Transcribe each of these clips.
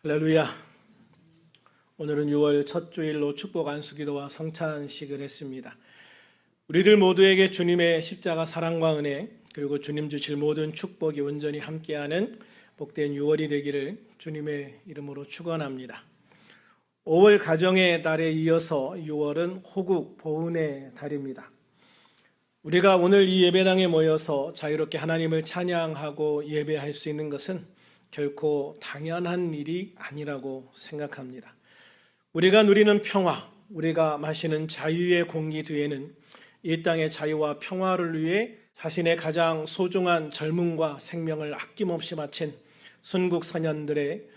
할렐루야. 오늘은 6월 첫 주일로 축복 안수기도와 성찬식을 했습니다. 우리들 모두에게 주님의 십자가 사랑과 은혜 그리고 주님 주실 모든 축복이 온전히 함께하는 복된 6월이 되기를 주님의 이름으로 축원합니다. 5월 가정의 달에 이어서 6월은 호국 보훈의 달입니다. 우리가 오늘 이 예배당에 모여서 자유롭게 하나님을 찬양하고 예배할 수 있는 것은 결코 당연한 일이 아니라고 생각합니다. 우리가 누리는 평화, 우리가 마시는 자유의 공기 뒤에는 이 땅의 자유와 평화를 위해 자신의 가장 소중한 젊음과 생명을 아낌없이 바친 순국선열들의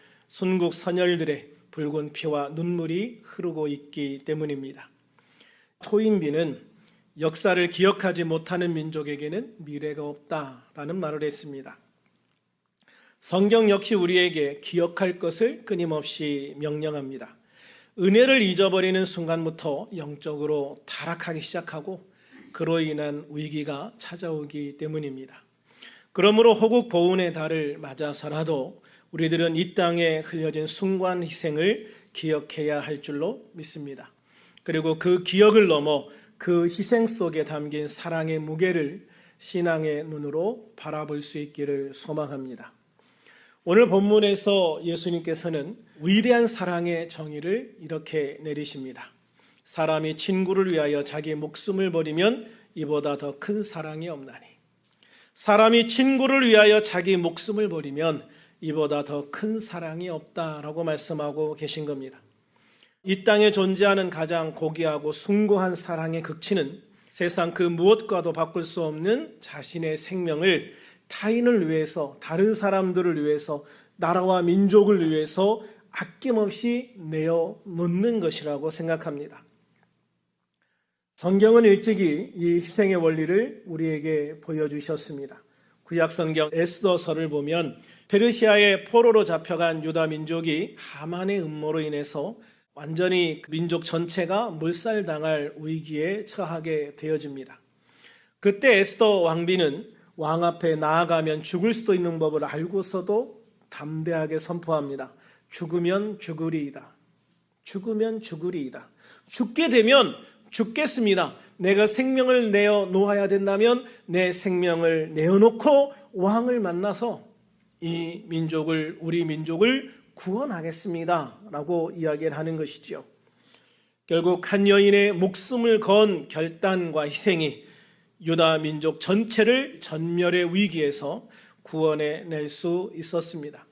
붉은 피와 눈물이 흐르고 있기 때문입니다. 토인비는 역사를 기억하지 못하는 민족에게는 미래가 없다라는 말을 했습니다. 성경 역시 우리에게 기억할 것을 끊임없이 명령합니다. 은혜를 잊어버리는 순간부터 영적으로 타락하기 시작하고 그로 인한 위기가 찾아오기 때문입니다. 그러므로 호국 보훈의 달을 맞아서라도 우리들은 이 땅에 흘려진 숭고한 희생을 기억해야 할 줄로 믿습니다. 그리고 그 기억을 넘어 그 희생 속에 담긴 사랑의 무게를 신앙의 눈으로 바라볼 수 있기를 소망합니다. 오늘 본문에서 예수님께서는 위대한 사랑의 정의를 이렇게 내리십니다. 사람이 친구를 위하여 자기 목숨을 버리면 이보다 더 큰 사랑이 없나니. 사람이 친구를 위하여 자기 목숨을 버리면 이보다 더 큰 사랑이 없다라고 말씀하고 계신 겁니다. 이 땅에 존재하는 가장 고귀하고 숭고한 사랑의 극치는 세상 그 무엇과도 바꿀 수 없는 자신의 생명을 타인을 위해서, 다른 사람들을 위해서, 나라와 민족을 위해서 아낌없이 내어놓는 것이라고 생각합니다. 성경은 일찍이 이 희생의 원리를 우리에게 보여주셨습니다. 구약성경 에스더서를 보면 페르시아의 포로로 잡혀간 유다 민족이 하만의 음모로 인해서 완전히 민족 전체가 몰살당할 위기에 처하게 되어집니다. 그때 에스더 왕비는 왕 앞에 나아가면 죽을 수도 있는 법을 알고서도 담대하게 선포합니다. 죽으면 죽으리이다. 죽으면 죽으리이다. 죽게 되면 죽겠습니다. 내가 생명을 내어놓아야 된다면 내 생명을 내어놓고 왕을 만나서 이 민족을, 우리 민족을 구원하겠습니다 라고 이야기를 하는 것이죠. 결국 한 여인의 목숨을 건 결단과 희생이 유다 민족 전체를 전멸의 위기에서 구원해낼 수 있었습니다.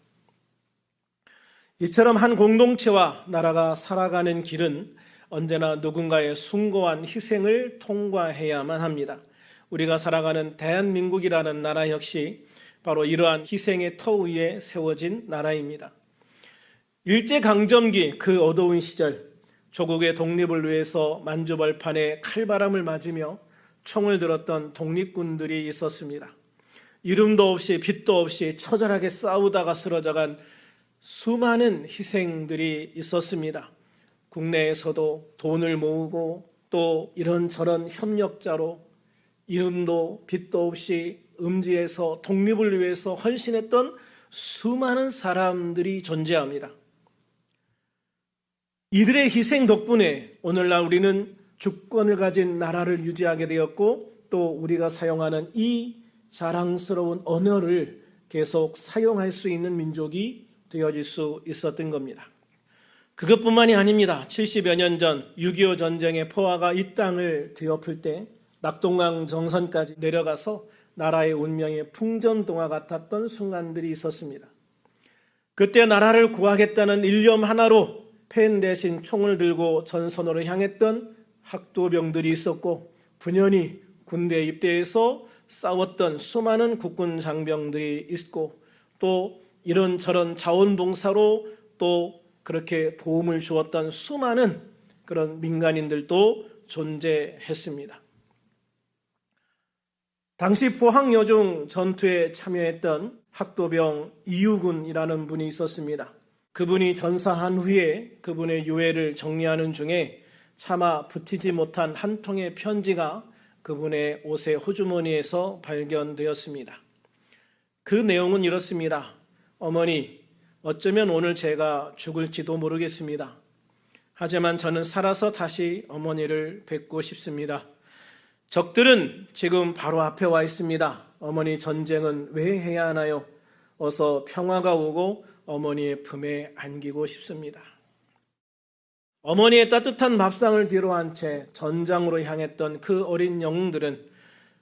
이처럼 한 공동체와 나라가 살아가는 길은 언제나 누군가의 숭고한 희생을 통과해야만 합니다. 우리가 살아가는 대한민국이라는 나라 역시 바로 이러한 희생의 터 위에 세워진 나라입니다. 일제강점기 그 어두운 시절 조국의 독립을 위해서 만주벌판에 칼바람을 맞으며 총을 들었던 독립군들이 있었습니다. 이름도 없이 빛도 없이 처절하게 싸우다가 쓰러져간 수많은 희생들이 있었습니다. 국내에서도 돈을 모으고 또 이런저런 협력자로 이름도 빛도 없이 음지에서 독립을 위해서 헌신했던 수많은 사람들이 존재합니다. 이들의 희생 덕분에 오늘날 우리는 주권을 가진 나라를 유지하게 되었고 또 우리가 사용하는 이 자랑스러운 언어를 계속 사용할 수 있는 민족이 되어질 수 있었던 겁니다. 그것뿐만이 아닙니다. 70여 년 전 6.25 전쟁의 포화가 이 땅을 뒤엎을 때 낙동강 정선까지 내려가서 나라의 운명의 풍전동화 같았던 순간들이 있었습니다. 그때 나라를 구하겠다는 일념 하나로 펜 대신 총을 들고 전선으로 향했던 학도병들이 있었고 분연히 군대에 입대해서 싸웠던 수많은 국군 장병들이 있고 또 이런저런 자원봉사로 또 그렇게 도움을 주었던 수많은 그런 민간인들도 존재했습니다. 당시 포항여중 전투에 참여했던 학도병 이유군이라는 분이 있었습니다. 그분이 전사한 후에 그분의 유해를 정리하는 중에 차마 붙이지 못한 한 통의 편지가 그분의 옷의 호주머니에서 발견되었습니다. 그 내용은 이렇습니다. 어머니, 어쩌면 오늘 제가 죽을지도 모르겠습니다. 하지만 저는 살아서 다시 어머니를 뵙고 싶습니다. 적들은 지금 바로 앞에 와 있습니다. 어머니, 전쟁은 왜 해야 하나요? 어서 평화가 오고 어머니의 품에 안기고 싶습니다. 어머니의 따뜻한 밥상을 뒤로한 채 전장으로 향했던 그 어린 영웅들은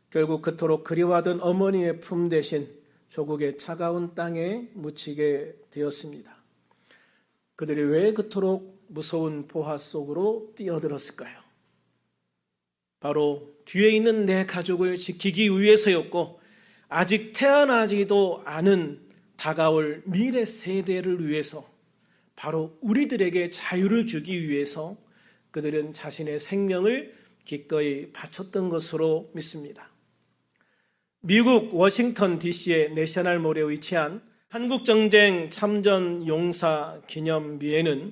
결국 그토록 그리워하던 어머니의 품 대신 조국의 차가운 땅에 묻히게 되었습니다. 그들이 왜 그토록 무서운 보화 속으로 뛰어들었을까요? 바로 뒤에 있는 내 가족을 지키기 위해서였고, 아직 태어나지도 않은 다가올 미래 세대를 위해서, 바로 우리들에게 자유를 주기 위해서 그들은 자신의 생명을 기꺼이 바쳤던 것으로 믿습니다. 미국 워싱턴 DC의 내셔널몰에 위치한 한국전쟁 참전 용사 기념비에는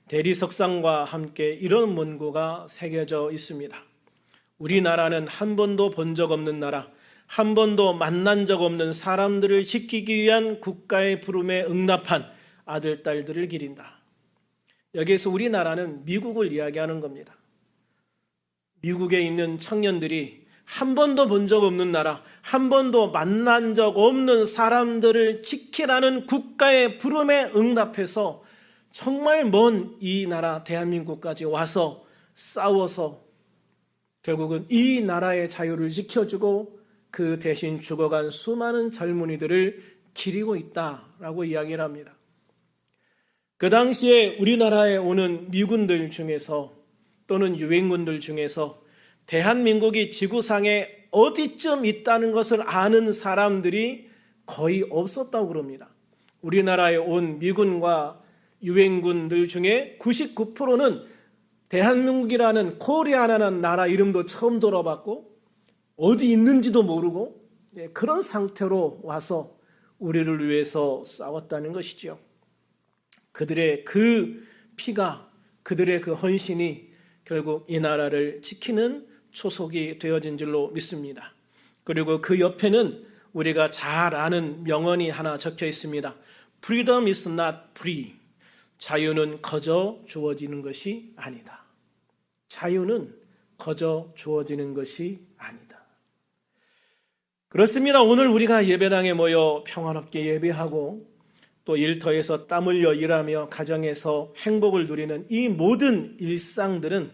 대리석상과 함께 이런 문구가 새겨져 있습니다. 우리나라는 한 번도 본 적 없는 나라, 한 번도 만난 적 없는 사람들을 지키기 위한 국가의 부름에 응답한 아들, 딸들을 기린다. 여기에서 우리나라는 미국을 이야기하는 겁니다. 미국에 있는 청년들이 한 번도 본 적 없는 나라, 한 번도 만난 적 없는 사람들을 지키라는 국가의 부름에 응답해서 정말 먼 이 나라 대한민국까지 와서 싸워서 결국은 이 나라의 자유를 지켜주고 그 대신 죽어간 수많은 젊은이들을 기리고 있다라고 이야기를 합니다. 그 당시에 우리나라에 오는 미군들 중에서 또는 유엔군들 중에서 대한민국이 지구상에 어디쯤 있다는 것을 아는 사람들이 거의 없었다고 그럽니다. 우리나라에 온 미군과 유엔군들 중에 99%는 대한민국이라는 코리아라는 나라 이름도 처음 들어봤고 어디 있는지도 모르고 그런 상태로 와서 우리를 위해서 싸웠다는 것이죠. 그들의 그 피가, 그들의 그 헌신이 결국 이 나라를 지키는 초석이 되어진 줄로 믿습니다. 그리고 그 옆에는 우리가 잘 아는 명언이 하나 적혀 있습니다. Freedom is not free. 자유는 거저 주어지는 것이 아니다. 자유는 거저 주어지는 것이 아니다. 그렇습니다. 오늘 우리가 예배당에 모여 평화롭게 예배하고 또 일터에서 땀 흘려 일하며 가정에서 행복을 누리는 이 모든 일상들은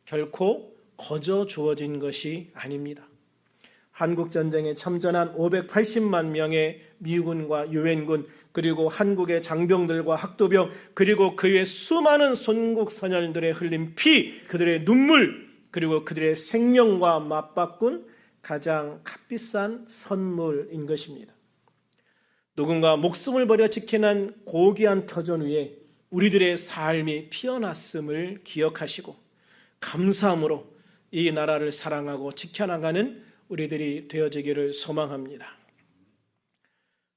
결코 거저 주어진 것이 아닙니다. 한국전쟁에 참전한 580만 명의 미군과 유엔군, 그리고 한국의 장병들과 학도병, 그리고 그의 수많은 손국선열들의 흘린 피, 그들의 눈물, 그리고 그들의 생명과 맞바꾼 가장 값비싼 선물인 것입니다. 누군가 목숨을 버려 지키는 고귀한 터전 위에 우리들의 삶이 피어났음을 기억하시고 감사함으로 이 나라를 사랑하고 지켜나가는 우리들이 되어지기를 소망합니다.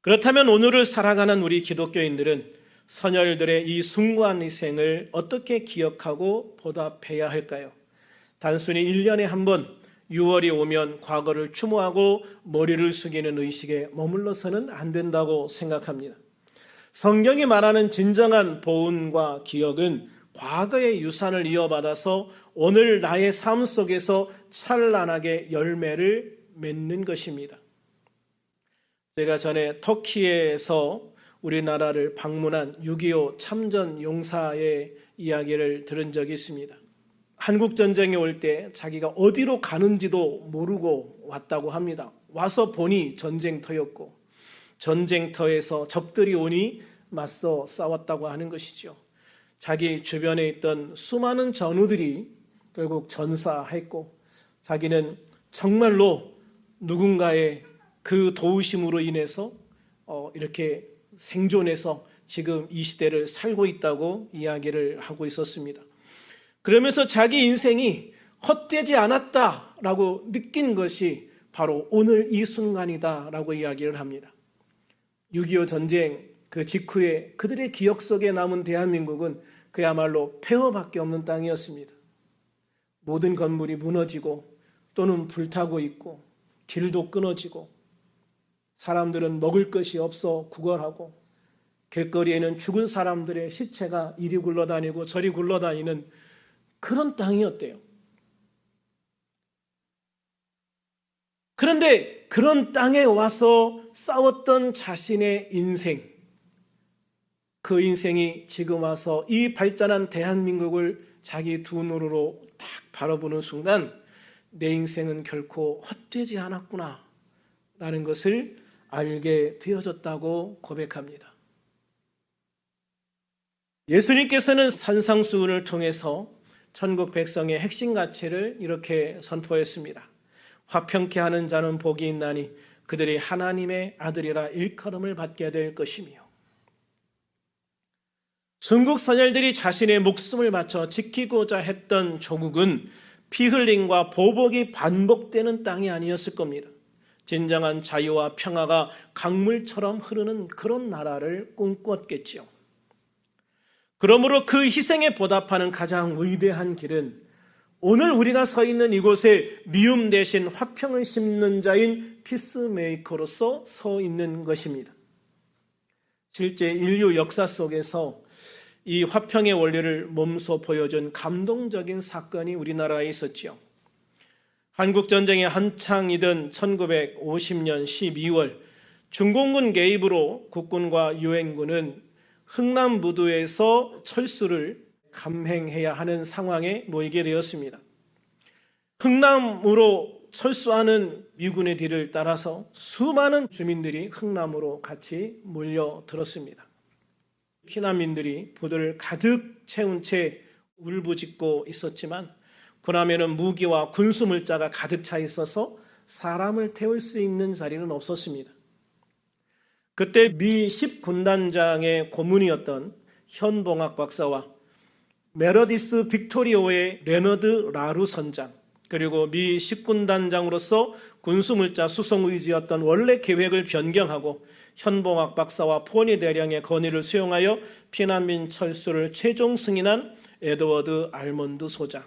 그렇다면 오늘을 살아가는 우리 기독교인들은 선열들의 이 숭고한 희생을 어떻게 기억하고 보답해야 할까요? 단순히 1년에 한 번 6월이 오면 과거를 추모하고 머리를 숙이는 의식에 머물러서는 안 된다고 생각합니다. 성경이 말하는 진정한 보훈과 기억은 과거의 유산을 이어받아서 오늘 나의 삶 속에서 찬란하게 열매를 맺는 것입니다. 제가 전에 터키에서 우리나라를 방문한 6.25 참전 용사의 이야기를 들은 적이 있습니다. 한국전쟁에 올 때 자기가 어디로 가는지도 모르고 왔다고 합니다. 와서 보니 전쟁터였고 전쟁터에서 적들이 오니 맞서 싸웠다고 하는 것이죠. 자기 주변에 있던 수많은 전우들이 결국 전사했고 자기는 정말로 누군가의 그 도우심으로 인해서 이렇게 생존해서 지금 이 시대를 살고 있다고 이야기를 하고 있었습니다. 그러면서 자기 인생이 헛되지 않았다라고 느낀 것이 바로 오늘 이 순간이다라고 이야기를 합니다. 6.25 전쟁 그 직후에 그들의 기억 속에 남은 대한민국은 그야말로 폐허밖에 없는 땅이었습니다. 모든 건물이 무너지고 또는 불타고 있고 길도 끊어지고 사람들은 먹을 것이 없어 구걸하고 길거리에는 죽은 사람들의 시체가 이리 굴러다니고 저리 굴러다니는 그런 땅이었대요. 그런데 그런 땅에 와서 싸웠던 자신의 인생, 그 인생이 지금 와서 이 발전한 대한민국을 자기 두 눈으로 딱 바라보는 순간 내 인생은 결코 헛되지 않았구나 라는 것을 알게 되어졌다고 고백합니다. 예수님께서는 산상수훈을 통해서 천국 백성의 핵심 가치를 이렇게 선포했습니다. 화평케 하는 자는 복이 있나니 그들이 하나님의 아들이라 일컬음을 받게 될 것이며, 순국 선열들이 자신의 목숨을 바쳐 지키고자 했던 조국은 피 흘림과 보복이 반복되는 땅이 아니었을 겁니다. 진정한 자유와 평화가 강물처럼 흐르는 그런 나라를 꿈꿨겠지요. 그러므로 그 희생에 보답하는 가장 위대한 길은 오늘 우리가 서 있는 이곳에 미움 대신 화평을 심는 자인 피스메이커로서 서 있는 것입니다. 실제 인류 역사 속에서 이 화평의 원리를 몸소 보여준 감동적인 사건이 우리나라에 있었지요. 한국전쟁이 한창이던 1950년 12월 중공군 개입으로 국군과 유엔군은 흥남무도에서 철수를 감행해야 하는 상황에 놓이게 되었습니다. 흥남으로 철수하는 미군의 뒤를 따라서 수많은 주민들이 흥남으로 같이 몰려들었습니다. 피난민들이 부대를 가득 채운 채 울부짖고 있었지만 군함에는 무기와 군수물자가 가득 차 있어서 사람을 태울 수 있는 자리는 없었습니다. 그때 미 10군단장의 고문이었던 현봉학 박사와 메러디스 빅토리오의 레너드 라루 선장, 그리고 미 10군단장으로서 군수물자 수송 의지였던 원래 계획을 변경하고 현봉학 박사와 포니 대령의 건의를 수용하여 피난민 철수를 최종 승인한 에드워드 알몬드 소장,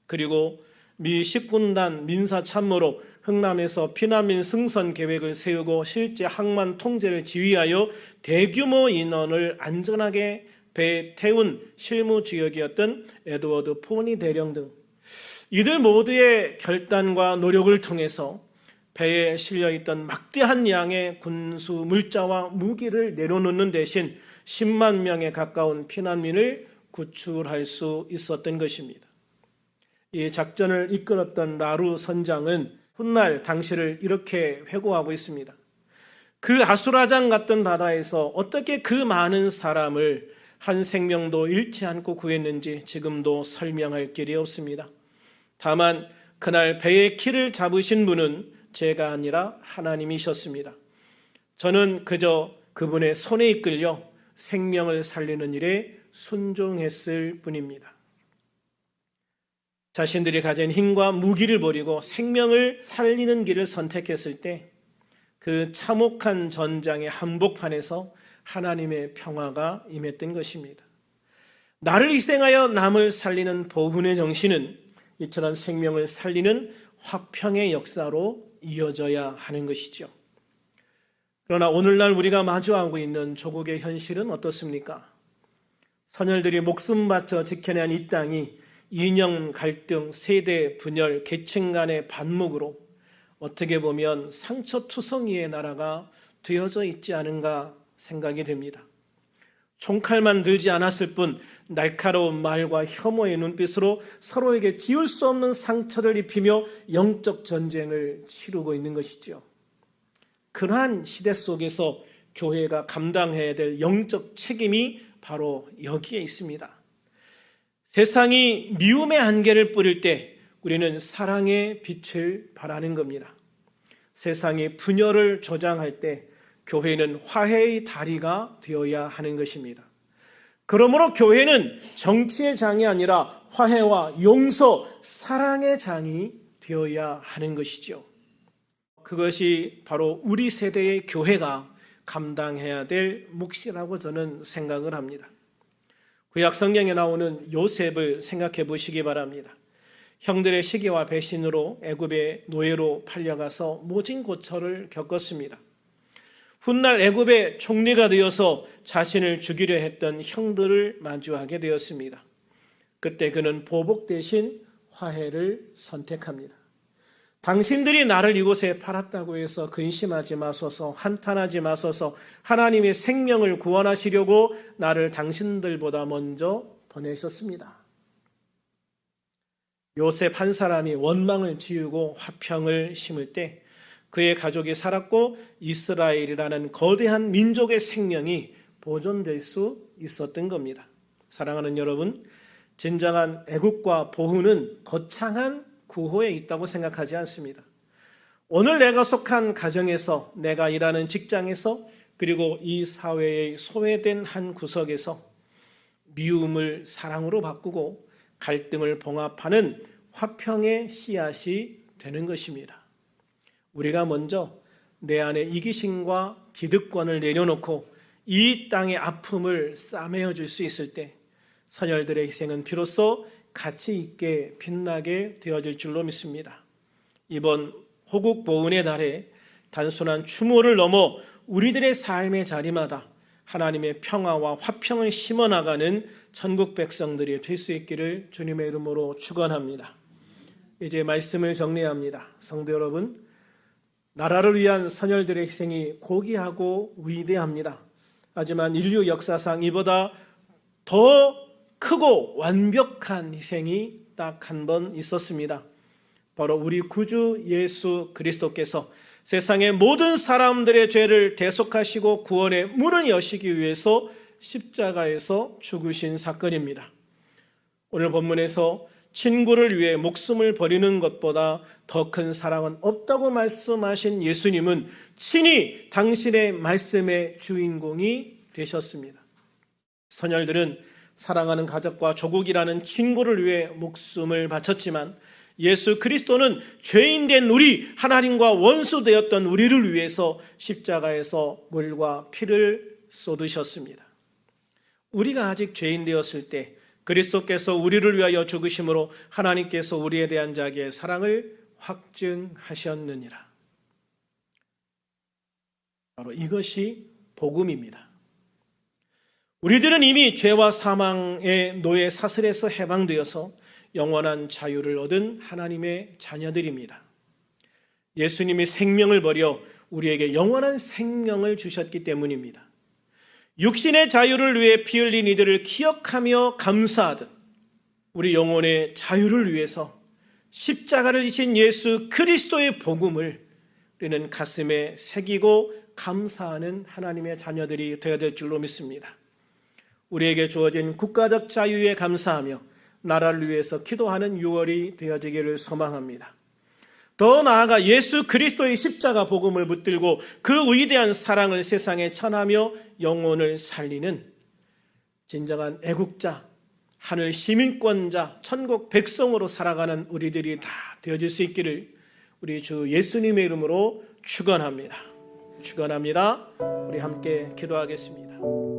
그리고 미 10군단 민사참모로 흥남에서 피난민 승선 계획을 세우고 실제 항만 통제를 지휘하여 대규모 인원을 안전하게 배에 태운 실무주역이었던 에드워드 포니 대령 등 이들 모두의 결단과 노력을 통해서 배에 실려있던 막대한 양의 군수 물자와 무기를 내려놓는 대신 10만 명에 가까운 피난민을 구출할 수 있었던 것입니다. 이 작전을 이끌었던 라루 선장은 훗날 당시를 이렇게 회고하고 있습니다. 그 아수라장 같던 바다에서 어떻게 그 많은 사람을 한 생명도 잃지 않고 구했는지 지금도 설명할 길이 없습니다. 다만 그날 배의 키를 잡으신 분은 제가 아니라 하나님이셨습니다. 저는 그저 그분의 손에 이끌려 생명을 살리는 일에 순종했을 뿐입니다. 자신들이 가진 힘과 무기를 버리고 생명을 살리는 길을 선택했을 때 그 참혹한 전장의 한복판에서 하나님의 평화가 임했던 것입니다. 나를 희생하여 남을 살리는 보훈의 정신은 이처럼 생명을 살리는 화평의 역사로 이어져야 하는 것이죠. 그러나 오늘날 우리가 마주하고 있는 조국의 현실은 어떻습니까? 선열들이 목숨 바쳐 지켜낸 이 땅이 이념 갈등, 세대 분열, 계층 간의 반목으로 어떻게 보면 상처투성이의 나라가 되어져 있지 않은가 생각이 됩니다. 총칼만 들지 않았을 뿐 날카로운 말과 혐오의 눈빛으로 서로에게 지울 수 없는 상처를 입히며 영적 전쟁을 치르고 있는 것이죠. 그러한 시대 속에서 교회가 감당해야 될 영적 책임이 바로 여기에 있습니다. 세상이 미움의 안개를 뿌릴 때 우리는 사랑의 빛을 발하는 겁니다. 세상이 분열을 조장할 때 교회는 화해의 다리가 되어야 하는 것입니다. 그러므로 교회는 정치의 장이 아니라 화해와 용서, 사랑의 장이 되어야 하는 것이죠. 그것이 바로 우리 세대의 교회가 감당해야 될 몫이라고 저는 생각을 합니다. 구약 성경에 나오는 요셉을 생각해 보시기 바랍니다. 형들의 시기와 배신으로 애굽의 노예로 팔려가서 모진 고초를 겪었습니다. 훗날 애굽의 총리가 되어서 자신을 죽이려 했던 형들을 마주하게 되었습니다. 그때 그는 보복 대신 화해를 선택합니다. 당신들이 나를 이곳에 팔았다고 해서 근심하지 마소서, 한탄하지 마소서. 하나님의 생명을 구원하시려고 나를 당신들보다 먼저 보내셨습니다. 요셉 한 사람이 원망을 지우고 화평을 심을 때 그의 가족이 살았고 이스라엘이라는 거대한 민족의 생명이 보존될 수 있었던 겁니다. 사랑하는 여러분, 진정한 애국과 보훈은 거창한 구호에 있다고 생각하지 않습니다. 오늘 내가 속한 가정에서, 내가 일하는 직장에서, 그리고 이 사회의 소외된 한 구석에서 미움을 사랑으로 바꾸고 갈등을 봉합하는 화평의 씨앗이 되는 것입니다. 우리가 먼저 내 안에 이기심과 기득권을 내려놓고 이 땅의 아픔을 싸매어 줄 수 있을 때 선열들의 희생은 비로소 가치 있게 빛나게 되어질 줄로 믿습니다. 이번 호국 보훈의 날에 단순한 추모를 넘어 우리들의 삶의 자리마다 하나님의 평화와 화평을 심어나가는 천국 백성들이 될 수 있기를 주님의 이름으로 축원합니다. 이제 말씀을 정리합니다. 성도 여러분, 나라를 위한 선열들의 희생이 고귀하고 위대합니다. 하지만 인류 역사상 이보다 더 크고 완벽한 희생이 딱 한 번 있었습니다. 바로 우리 구주 예수 그리스도께서 세상의 모든 사람들의 죄를 대속하시고 구원의 문을 여시기 위해서 십자가에서 죽으신 사건입니다. 오늘 본문에서 친구를 위해 목숨을 버리는 것보다 더 큰 사랑은 없다고 말씀하신 예수님은 친히 당신의 말씀의 주인공이 되셨습니다. 선열들은 사랑하는 가족과 조국이라는 친구를 위해 목숨을 바쳤지만 예수 그리스도는 죄인된 우리, 하나님과 원수되었던 우리를 위해서 십자가에서 물과 피를 쏟으셨습니다. 우리가 아직 죄인 되었을 때 그리스도께서 우리를 위하여 죽으심으로 하나님께서 우리에 대한 자기의 사랑을 확증하셨느니라. 바로 이것이 복음입니다. 우리들은 이미 죄와 사망의 노예 사슬에서 해방되어서 영원한 자유를 얻은 하나님의 자녀들입니다. 예수님이 생명을 버려 우리에게 영원한 생명을 주셨기 때문입니다. 육신의 자유를 위해 피 흘린 이들을 기억하며 감사하듯 우리 영혼의 자유를 위해서 십자가를 지신 예수 그리스도의 복음을 우리는 가슴에 새기고 감사하는 하나님의 자녀들이 되어야 될 줄로 믿습니다. 우리에게 주어진 국가적 자유에 감사하며 나라를 위해서 기도하는 6월이 되어지기를 소망합니다. 더 나아가 예수 그리스도의 십자가 복음을 붙들고 그 위대한 사랑을 세상에 전하며 영혼을 살리는 진정한 애국자, 하늘 시민권자, 천국 백성으로 살아가는 우리들이 다 되어질 수 있기를 우리 주 예수님의 이름으로 축원합니다. 축원합니다. 우리 함께 기도하겠습니다.